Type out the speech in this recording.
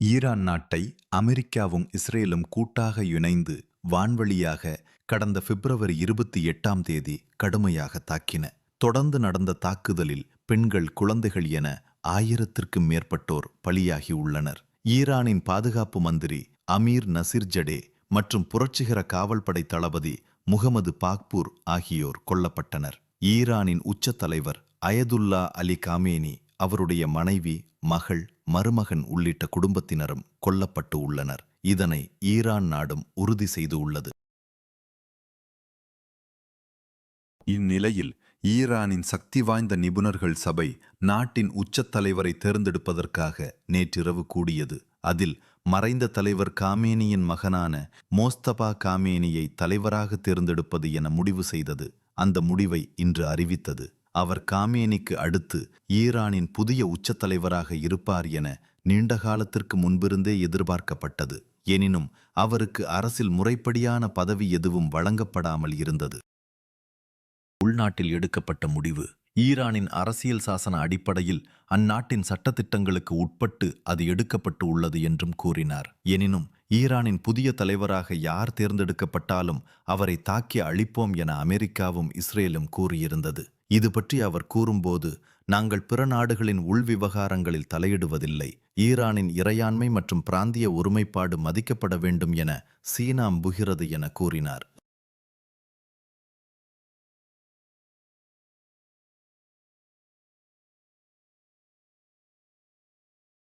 Iran நாட்டை அமெரிக்காவும் இஸ்ரேலும் கூட்டாக இணைந்து வான்வழியாக கடந்த பிப்ரவரி 28ஆம் தேதி கடுமையாக தாக்கின. தொடர்ந்து நடந்த தாக்குதலில் பெண்கள், குழந்தைகள் என 1000த்திற்கும் மேற்பட்டோர் பலியாகி உள்ளனர். ஈரானின் பாதுகாப்பு மந்திரி அமீர் நசிர்ஜடே மற்றும் புரட்சிகர காவல்படை தளபதி முகமது பாக்பூர் ஆகியோர் கொல்லப்பட்டனர். ஈரானின் உச்ச தலைவர் அயதுல்லா அலி காமேனி, அவருடைய மனைவி, மகள், மருமகன் உள்ளிட்ட குடும்பத்தினரும் கொல்லப்பட்டு உள்ளனர். இதனை ஈரான் நாடும் உறுதி செய்து உள்ளது. இந்நிலையில் ஈரானின் சக்தி வாய்ந்த நிபுணர்கள் சபை நாட்டின் உச்சத் தலைவரை தேர்ந்தெடுப்பதற்காக நேற்றிரவு கூடியது. அதில் மறைந்த தலைவர் காமேனியின் மகனான மோஸ்தபா காமேனியை தலைவராக தேர்ந்தெடுப்பது என முடிவு செய்தது. அந்த முடிவை இன்று அறிவித்தது. அவர் காமேனிக்கு அடுத்து ஈரானின் புதிய உச்ச தலைவராக இருப்பார் என நீண்ட காலத்திற்கு முன்பிருந்தே எதிர்பார்க்கப்பட்டது. எனினும் அவருக்கு அரசில் முறைப்படியான பதவி எதுவும் வழங்கப்படாமல் இருந்தது. உள்நாட்டில் எடுக்கப்பட்ட முடிவு ஈரானின் அரசியல் சாசன அடிப்படையில் அந்நாட்டின் சட்டத்திட்டங்களுக்கு உட்பட்டு அது எடுக்கப்பட்டு உள்ளது என்றும் கூறினார். எனினும் ஈரானின் புதிய தலைவராக யார் தேர்ந்தெடுக்கப்பட்டாலும் அவரை தாக்கி அழிப்போம் என அமெரிக்காவும் இஸ்ரேலும் கூறியிருந்தது. இது பற்றி அவர் கூறும்போது, நாங்கள் பிற நாடுகளின் உள் விவகாரங்களில் தலையிடுவதில்லை. ஈரானின் இறையாண்மை மற்றும் பிராந்திய ஒருமைப்பாடு மதிக்கப்பட வேண்டும் என சீனா நம்புகிறது என கூறினார்.